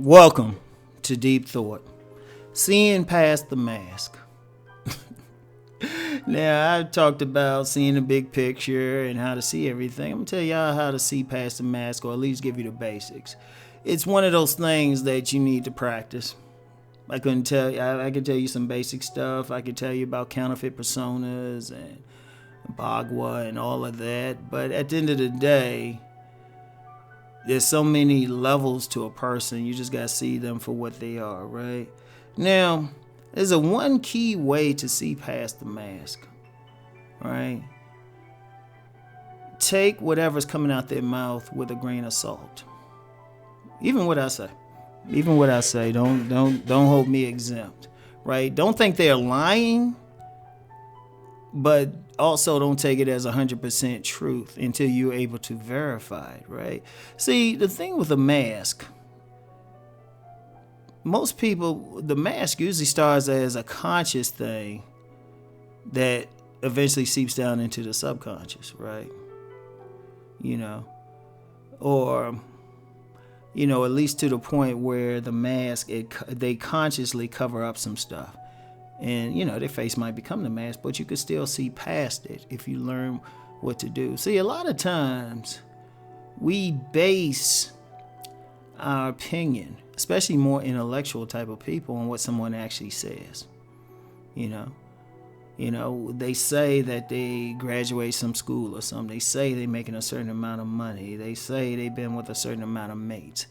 Welcome to Deep Thought, seeing past the mask. Now, I've talked about seeing the big picture and how to see everything. I'm going to tell y'all how to see past the mask, or at least give you the basics. It's one of those things that you need to practice. I can tell you some basic stuff. I could tell you about counterfeit personas and Bagua and all of that. But at the end of the day, there's so many levels to a person. You just got to see them for what they are, right? Now, there's a one key way to see past the mask, right? Take whatever's coming out their mouth with a grain of salt. Even what I say, don't hold me exempt, right? Don't think they're lying, but also don't take it as 100% truth until you're able to verify it, right? See, the thing with a mask, most people, the mask usually starts as a conscious thing that eventually seeps down into the subconscious, right? Or at least to the point where the mask, they consciously cover up some stuff. And, their face might become the mask, but you could still see past it if you learn what to do. See, a lot of times we base our opinion, especially more intellectual type of people, on what someone actually says. They say that they graduate some school or something. They say they're making a certain amount of money. They say they've been with a certain amount of mates.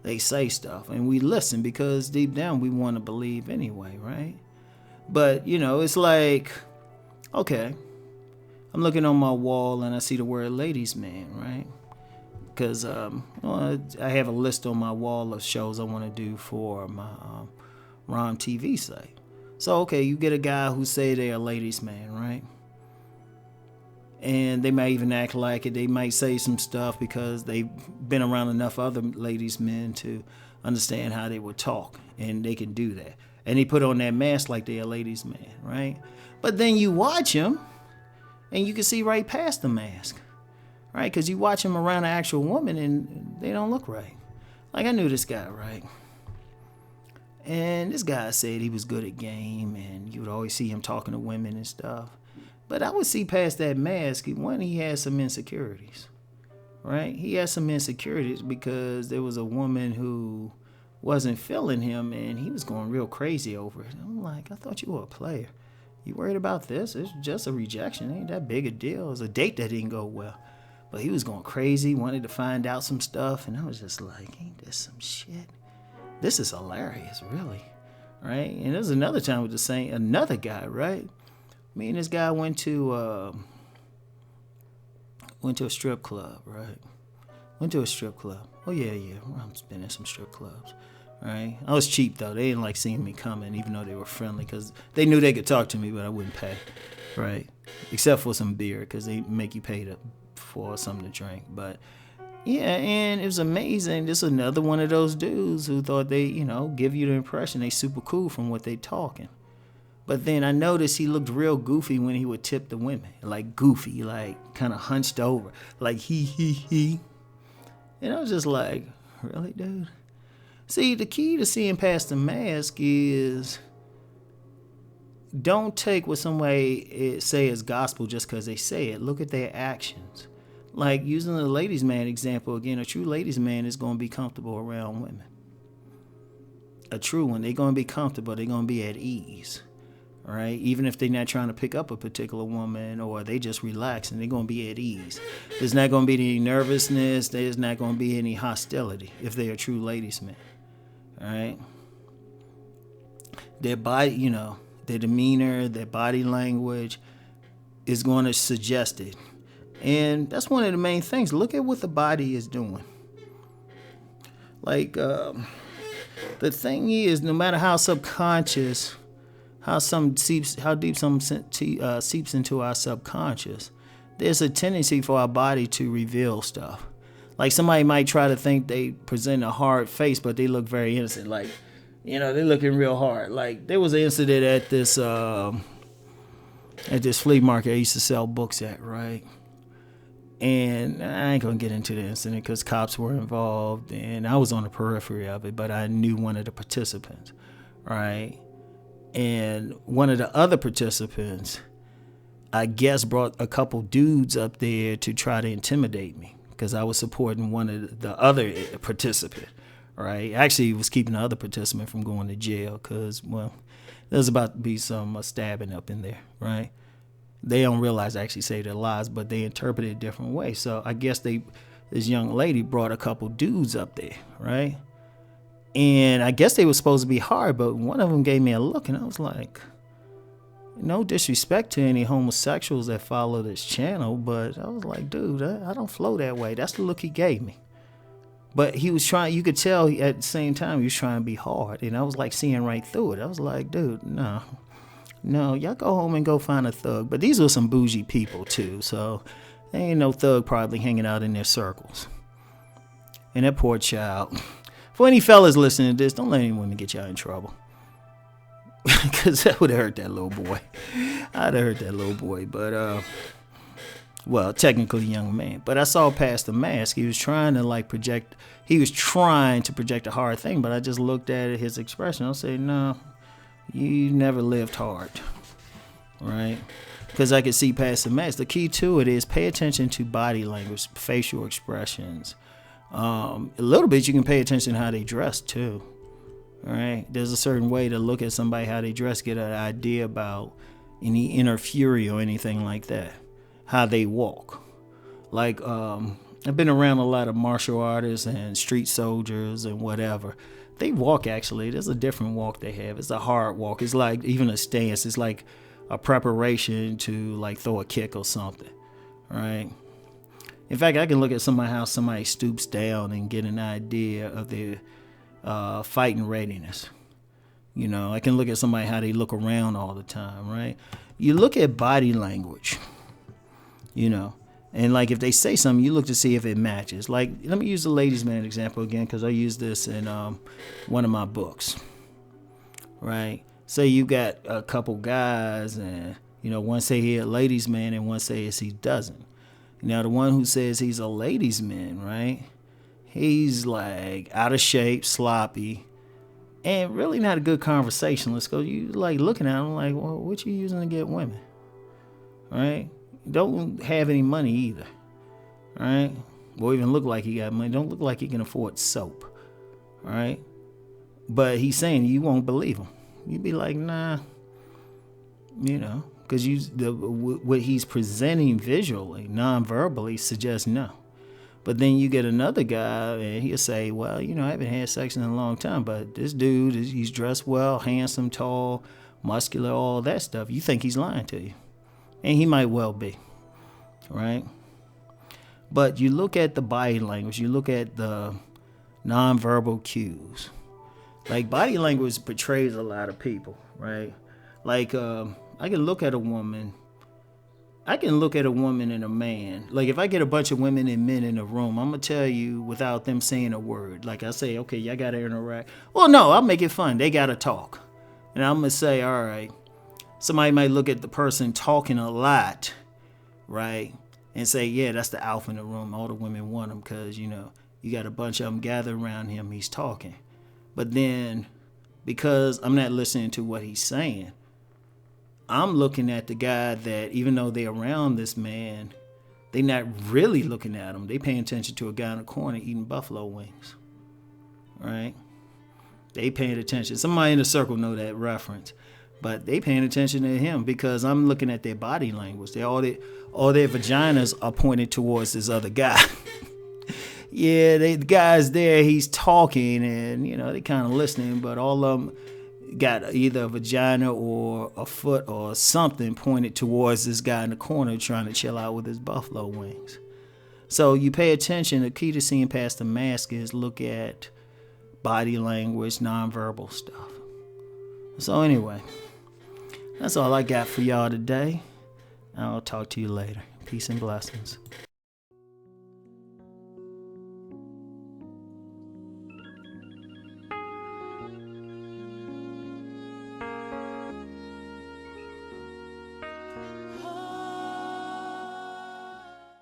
They say stuff, and we listen because deep down we want to believe anyway, right? But, it's like, okay, I'm looking on my wall and I see the word ladies man, right? Because I have a list on my wall of shows I want to do for my Rom TV site. So, okay, you get a guy who say they're a ladies man, right? And they might even act like it. They might say some stuff because they've been around enough other ladies men to understand how they would talk, and they can do that. And they put on that mask like they're a ladies man, right? But then you watch them, and you can see right past the mask, right? Because you watch them around an actual woman, and they don't look right. Like, I knew this guy, right? And this guy said he was good at game, and you would always see him talking to women and stuff. But I would see past that mask, one, he had some insecurities, right? He had some insecurities because there was a woman who wasn't feeling him, and he was going real crazy over it. I'm like, I thought you were a player. You worried about this? It's just a rejection. Ain't that big a deal. It was a date that didn't go well. But he was going crazy, wanted to find out some stuff, and I was just like, ain't this some shit? This is hilarious, really, right? And there's another time with another guy, right? Me and this guy went to a strip club, right? Went to a strip club. Oh, yeah. I've been in some strip clubs, right? I was cheap, though. They didn't like seeing me coming, even though they were friendly, because they knew they could talk to me, but I wouldn't pay, right? Except for some beer, because they make you pay for something to drink. But, yeah, and it was amazing. This is another one of those dudes who thought they, give you the impression they super cool from what they talking. But then I noticed he looked real goofy when he would tip the women. Like goofy, like kind of hunched over. Like he. And I was just like, really, dude? See, the key to seeing past the mask is don't take what somebody say as gospel just because they say it. Look at their actions. Like using the ladies' man example again, a true ladies' man is going to be comfortable around women. A true one, they're going to be comfortable. They're going to be at ease. Right? Even if they're not trying to pick up a particular woman, or they just relax and they're going to be at ease. There's not going to be any nervousness. There's not going to be any hostility if they're a true ladies' man. All right? Their body, their demeanor, their body language is going to suggest it. And that's one of the main things. Look at what the body is doing. Like, the thing is, no matter how subconscious, how deep some seeps into our subconscious, there's a tendency for our body to reveal stuff. Like somebody might try to think they present a hard face, but they look very innocent. Like, they're looking real hard. Like there was an incident at this flea market I used to sell books at, right? And I ain't gonna get into the incident because cops were involved, and I was on the periphery of it, but I knew one of the participants, right? And one of the other participants, I guess, brought a couple dudes up there to try to intimidate me because I was supporting one of the other participant, right? Actually, he was keeping the other participant from going to jail because, well, there's about to be some stabbing up in there, right? They don't realize I actually say their lies, but they interpret it a different way. So I guess this young lady brought a couple dudes up there, right? And I guess they were supposed to be hard, but one of them gave me a look, and I was like, no disrespect to any homosexuals that follow this channel, but I was like, dude, I don't flow that way. That's the look he gave me. But he was trying, you could tell at the same time he was trying to be hard, and I was like seeing right through it. I was like, dude, no, y'all go home and go find a thug. But these were some bougie people too, so there ain't no thug probably hanging out in their circles. And that poor child. For any fellas listening to this, don't let any women get y'all in trouble. Because that would have hurt that little boy. I'd have hurt that little boy. But, well, technically young man. But I saw past the mask. He was trying to project a hard thing. But I just looked at his expression. I said, no, you never lived hard. Right? Because I could see past the mask. The key to it is pay attention to body language, facial expressions. A little bit you can pay attention to how they dress too. All right, there's a certain way to look at somebody, how they dress, get an idea about any inner fury or anything like that. How they walk. Like, I've been around a lot of martial artists and street soldiers and whatever. They walk, actually. There's a different walk they have. It's a hard walk. It's like even a stance. It's like a preparation to throw a kick or something. Right? In fact, I can look at how somebody stoops down and get an idea of their fighting readiness. I can look at somebody how they look around all the time, right? You look at body language, and if they say something, you look to see if it matches. Let me use the ladies' man example again because I use this in one of my books, right? Say you got a couple guys and one say he a ladies' man and one says he doesn't. Now the one who says he's a ladies' man, right? He's out of shape, sloppy, and really not a good conversationalist. Cause you looking at him well, what you using to get women? Right? Don't have any money either. Right? Or even look like he got money. Don't look like he can afford soap. Right? But he's saying you won't believe him. You'd be like, nah. Because what he's presenting visually, non-verbally, suggests no. But then you get another guy and he'll say, well, I haven't had sex in a long time, but this dude, he's dressed well, handsome, tall, muscular, all that stuff. You think he's lying to you. And he might well be. Right? But you look at the body language, you look at the nonverbal cues. Body language portrays a lot of people, right? I can look at a woman. I can look at a woman and a man. If I get a bunch of women and men in a room, I'm going to tell you without them saying a word. I say, okay, y'all got to interact. Well, no, I'll make it fun. They got to talk. And I'm going to say, all right, somebody might look at the person talking a lot, right? And say, yeah, that's the alpha in the room. All the women want him because, you got a bunch of them gathered around him. He's talking. But then because I'm not listening to what he's saying, I'm looking at the guy that even though they're around this man, they're not really looking at him. They paying attention to a guy in the corner eating buffalo wings. Right? They paying attention. Somebody in the circle know that reference. But they paying attention to him because I'm looking at their body language. All their vaginas are pointed towards this other guy. Yeah, the guy's there, he's talking and, they kind of listening, but all of them got either a vagina or a foot or something pointed towards this guy in the corner trying to chill out with his buffalo wings. So you pay attention. The key to seeing past the mask is look at body language, nonverbal stuff. So anyway, that's all I got for y'all today. I'll talk to you later. Peace and blessings.